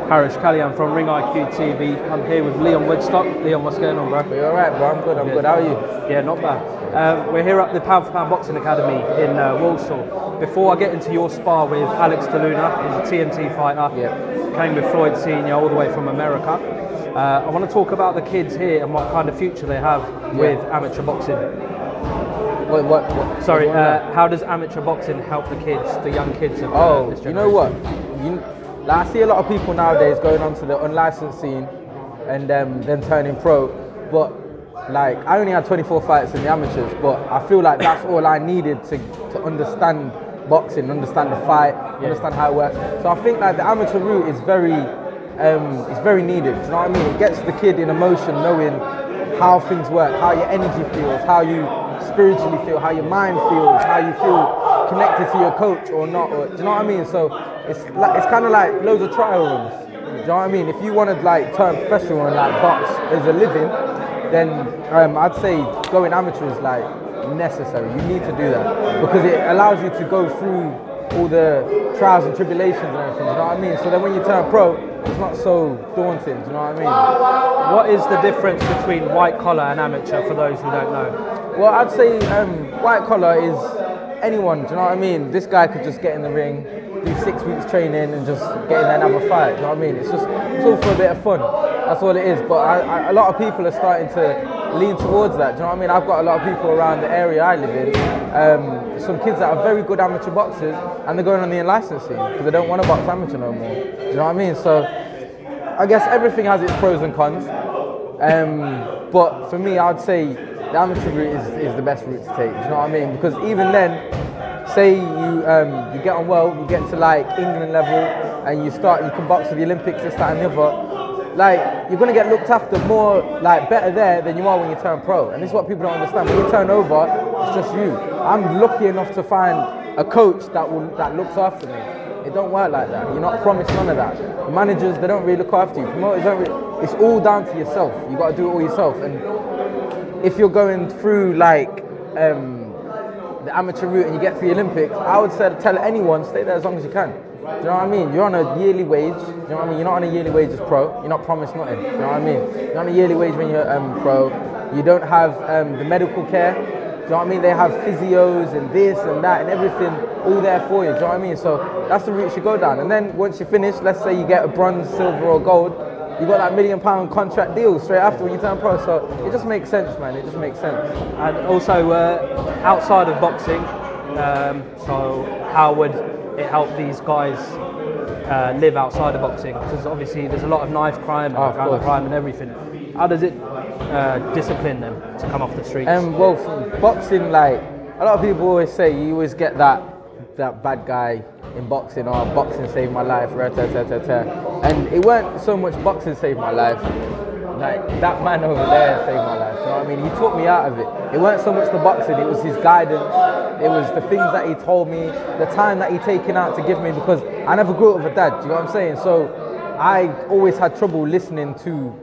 Harish Kalyan from Ringiq TV. I'm here with Lyon Woodstock. Lyon, what's going on, bro? Are you alright, bro? I'm good, I'm good. How are you? Yeah, not bad. We're here at the Pound for Pound Boxing Academy in Walsall. Before I get into your spar with Alex DeLuna, he's a TMT fighter. Yeah. Came with Floyd Senior all the way from America. I want to talk about the kids here and what kind of future they have with amateur boxing. What? Sorry, how does amateur boxing help the kids, the young kids of this generation? You know what? I see a lot of people nowadays going onto the unlicensed scene and then turning pro, but like I only had 24 fights in the amateurs, but I feel like that's all I needed to understand boxing, understand the fight, understand how it works. So I think like the amateur route is very needed. Do you know what I mean? It gets the kid in emotion, knowing how things work, how your energy feels, how you spiritually feel, how your mind feels, how you feel connected to your coach or not. Or, do you know what I mean? So it's kind of like loads of trial runs. Do you know what I mean? If you want to like turn professional and like box as a living, then I'd say going amateur is like necessary. You need to do that because it allows you to go through all the trials and tribulations and everything. Do you know what I mean? So then when you turn pro, it's not so daunting. Do you know what I mean? What is the difference between white collar and amateur for those who don't know? Well, I'd say white collar is anyone. Do you know what I mean? This guy could just get in the ring, do 6 weeks training, and just get in there and have a fight. Do you know what I mean? It's all for a bit of fun. That's all it is. But a lot of people are starting to lean towards that. Do you know what I mean? I've got a lot of people around the area I live in. Some kids that are very good amateur boxers, and they're going on the unlicensed scene because they don't want to box amateur no more. Do you know what I mean? So I guess everything has its pros and cons. But for me, I'd say the amateur route is the best route to take. Do you know what I mean? Because even then, say you get on well, you get to like England level, and you can box for the Olympics, this, that, and the other. Like you're gonna get looked after more, like better there than you are when you turn pro. And this is what people don't understand. When you turn over, it's just you. I'm lucky enough to find a coach that looks after me. It don't work like that. You're not promised none of that. The managers, they don't really look after you. Promoters don't really, it's all down to yourself. You got to do it all yourself. And if you're going through like the amateur route and you get to the Olympics, I would say tell anyone stay there as long as you can. Do you know what I mean? You're on a yearly wage. Do you know what I mean? You're not on a yearly wage as pro. You're not promised nothing. Do you know what I mean? You're on a yearly wage when you're pro. You don't have the medical care. Do you know what I mean? They have physios and this and that and everything all there for you. Do you know what I mean? So that's the route you should go down. And then once you finish, let's say you get a bronze, silver or gold, you got that £1 million contract deal straight after when you turn pro. So it just makes sense, man. It just makes sense. And also outside of boxing, so how would it help these guys live outside of boxing? Because obviously there's a lot of knife crime and gun crime and everything. How does it discipline them to come off the streets? Well, boxing, like a lot of people always say, you always get that bad guy in boxing, or boxing saved my life, and it weren't so much boxing saved my life. Like that man over there saved my life. You know what I mean? He took me out of it. It weren't so much the boxing; it was his guidance. It was the things that he told me, the time that he taken out to give me. Because I never grew up with a dad. Do you know what I'm saying? So I always had trouble listening to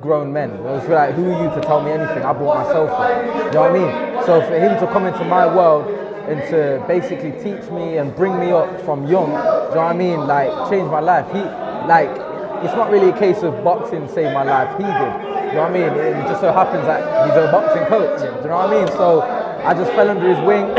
grown men. It was like, who are you to tell me anything? I brought myself up. You know what I mean? So for him to come into my world and to basically teach me and bring me up from young, do you know what I mean? Like changed my life. It's not really a case of boxing saved my life. He did. You know what I mean? It just so happens that he's a boxing coach. Do you know what I mean? So I just fell under his wing,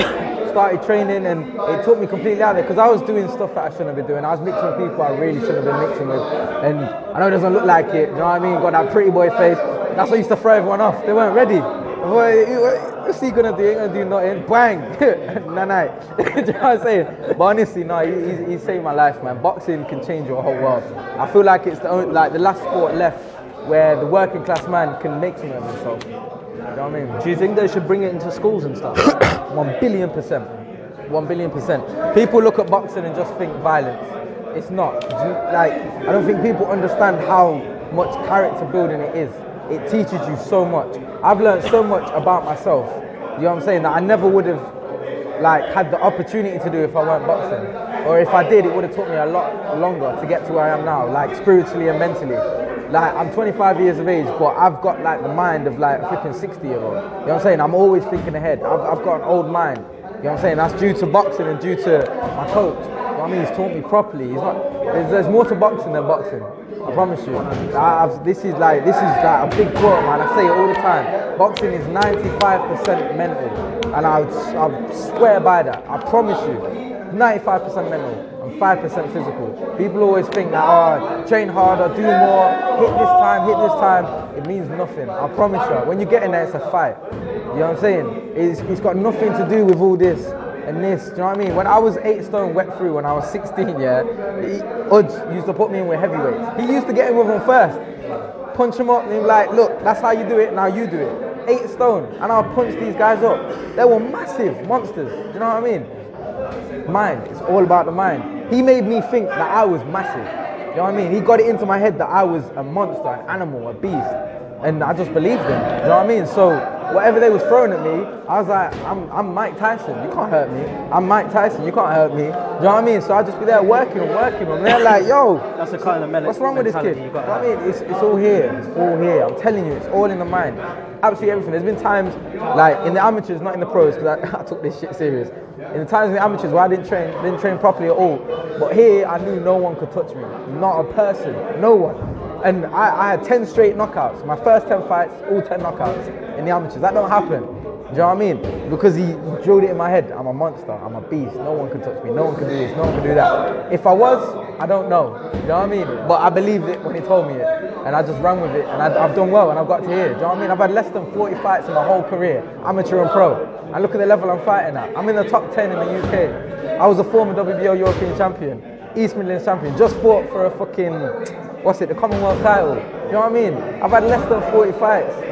started training, and it took me completely out there because I was doing stuff that I shouldn't have been doing. I was mixing with people I really shouldn't have been mixing with. And I know it doesn't look like it. Do you know what I mean? Got that pretty boy face. That's what used to throw everyone off. They weren't ready. What's he gonna do? He ain't gonna do nothing. Bang! Nah. Do you know what I'm saying? But honestly, no, he saved my life, man. Boxing can change your whole world. I feel like it's the last sport left where the working class man can make something of himself. You know what I mean? Do you think they should bring it into schools and stuff? 1 billion %. 1 billion %. People look at boxing and just think violence. It's not. Like, I don't think people understand how much character building it is. It teaches you so much. I've learned so much about myself. You know what I'm saying? That I never would have had the opportunity to do if I weren't boxing. Or if I did, it would have took me a lot longer to get to where I am now, like spiritually and mentally. Like, I'm 25 years of age, but I've got like the mind of like a freaking 60-year-old. You know what I'm saying? I'm always thinking ahead. I've got an old mind. You know what I'm saying? That's due to boxing and due to my coach. You know I mean, he's taught me properly. He's not. There's more to boxing than boxing. I promise you. This is like a big quote, man. I say it all the time. Boxing is 95% mental, and I swear by that. I promise you, 95% mental and 5% physical. People always think that, train harder, do more, hit this time. It means nothing. I promise you. When you get in there, it's a fight. You know what I'm saying? It's got nothing to do with all this. And this, do you know what I mean? When I was 8 stone wet through when I was 16, Udge used to put me in with heavyweights. He used to get in with them first, punch him up, and he'd be like, look, that's how you do it, now you do it. 8 stone, and I'll punch these guys up. They were massive monsters, do you know what I mean? Mind, it's all about the mind. He made me think that I was massive, you know what I mean? He got it into my head that I was a monster, an animal, a beast. And I just believed him, you know what I mean? So whatever they was throwing at me, I was like, I'm Mike Tyson, you can't hurt me. I'm Mike Tyson, you can't hurt me. You know what I mean? So I'd just be there working them. And they're like, yo, that's the kind of what's wrong with this kid? You know what I mean? It's all here, it's all here. I'm telling you, it's all in the mind. Absolutely everything. There's been times, like in the amateurs, not in the pros, because I took this shit serious. In the times in the amateurs where I didn't train properly at all. But here, I knew no one could touch me. Not a person, no one. And I had 10 straight knockouts. My first 10 fights, all 10 knockouts in the amateurs. That don't happen. Do you know what I mean? Because he drilled it in my head. I'm a monster. I'm a beast. No one can touch me. No one can do this. No one can do that. If I was, I don't know. You know what I mean? But I believed it when he told me it. And I just ran with it. And I've done well. And I've got to here. Do you know what I mean? I've had less than 40 fights in my whole career. Amateur and pro. And look at the level I'm fighting at. I'm in the top 10 in the UK. I was a former WBO European champion. East Midlands champion. Just fought for a fucking... the Commonwealth title. You know what I mean? I've had less than 40 fights. You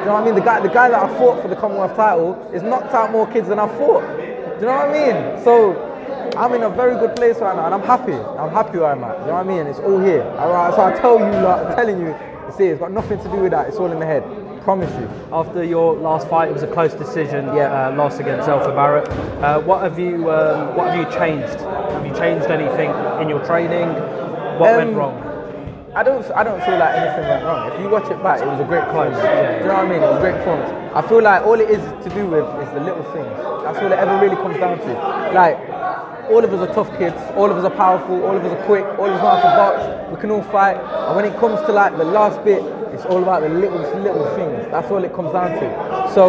know what I mean? The guy that I fought for the Commonwealth title has knocked out more kids than I fought. Do you know what I mean? So I'm in a very good place right now, and I'm happy. I'm happy where I'm at. You know what I mean? It's all here. Alright, so I tell you, I'm telling you, it's got nothing to do with that. It's all in the head. Promise you. After your last fight, it was a close decision. Loss against Alpha Barrett. What have you changed? Have you changed anything in your training? What went wrong? I don't feel like anything went wrong. If you watch it back, it was a great performance. Do you know what I mean? It was a great performance. I feel like all it is to do with is the little things. That's all it ever really comes down to. Like, all of us are tough kids, all of us are powerful, all of us are quick, all of us know how to box, we can all fight. And when it comes to like the last bit, it's all about the little things. That's all it comes down to. So,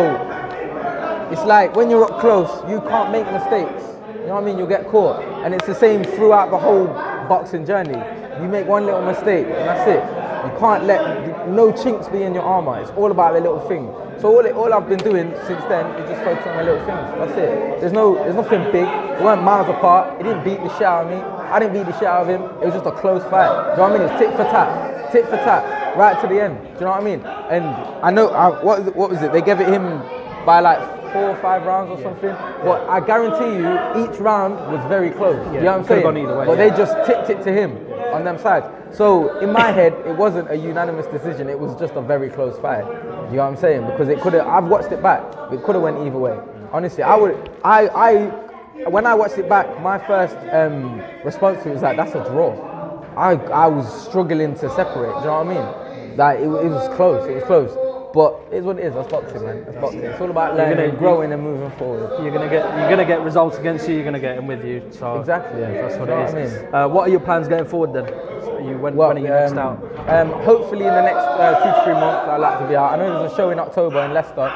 it's like when you're up close, you can't make mistakes. You know what I mean? You'll get caught. And it's the same throughout the whole boxing journey. You make one little mistake, and that's it. You can't let no chinks be in your armor. It's all about the little thing. So all I've been doing since then is just focus on the little things. That's it. There's nothing big. We weren't miles apart. He didn't beat the shit out of me. I didn't beat the shit out of him. It was just a close fight. Do you know what I mean? It's tit for tat, right to the end. Do you know what I mean? And I know what was it? They gave it him by like 4 or 5 rounds or something. But I guarantee you, each round was very close. You know what I'm saying? Gone either way, but they just tipped it to him on them sides. So in my head, it wasn't a unanimous decision. It was just a very close fight. You know what I'm saying? Because it could have. I've watched it back. It could have went either way. Honestly, when I watched it back, my first response to it was like, that's a draw. I was struggling to separate. Do you know what I mean? Like it was close. It was close. But it is what it is. That's boxing, man. That's boxing. It's all about learning, growing, and moving forward. You're gonna get results against you. You're gonna get them with you. So exactly. Yeah. That's what it is. I mean? What are your plans going forward then? When are you next out? Hopefully in the next 2 to 3 months, I'd like to be out. I know there's a show in October in Leicester.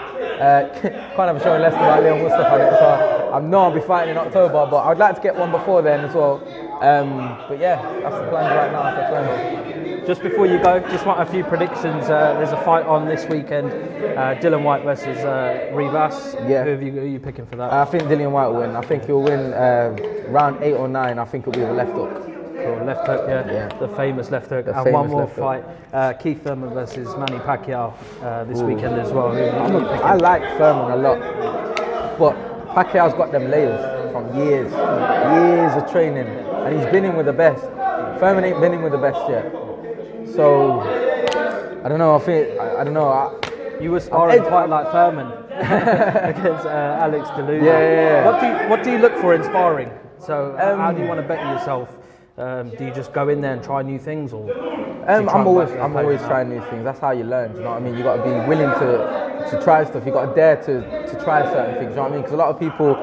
Can't have a show in Leicester without Lyon Woodstock on it, so I know I'll be fighting in October. But I'd like to get one before then as well. But yeah, that's the plan right now. That's the plan. Just before you go, just want a few predictions. There's a fight on this weekend. Dillian Whyte versus Rivas. Yeah. Who are you picking for that? I think Dillian Whyte will win. I think he'll win round 8 or 9. I think it'll be the left hook. Cool. Left hook, yeah. The famous left hook. And one more fight. Keith Thurman versus Manny Pacquiao this weekend as well. I like Thurman a lot. But Pacquiao's got them layers from years of training. And he's been in with the best. Thurman ain't been in with the best yet. So, I don't know, I don't know. You were sparring quite like Thurman against Alex Deleuze. Yeah. What do you look for in sparring? So, how do you want to better yourself? Do you just go in there and try new things, or? I'm always trying new things. That's how you learn. Do you know what I mean? You got to be willing to try stuff. You got to dare to try certain things. You know what I mean? Because a lot of people,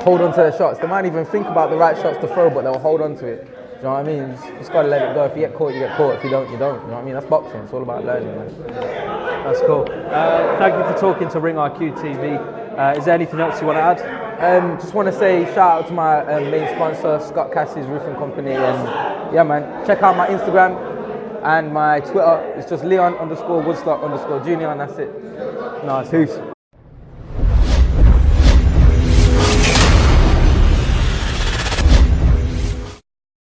hold on to their shots. They might even think about the right shots to throw, but they'll hold on to it. Do you know what I mean? You just gotta let it go. If you get caught, you get caught. If you don't, you don't. You know what I mean? That's boxing. It's all about learning, man. That's cool. Thank you for talking to Ring IQ TV. Is there anything else you want to add? Just want to say shout out to my main sponsor, Scott Cassie's Roofing Company, and yeah, man, check out my Instagram and my Twitter. It's just Lyon_Woodstock_Junior, and that's it. Nice. Peace.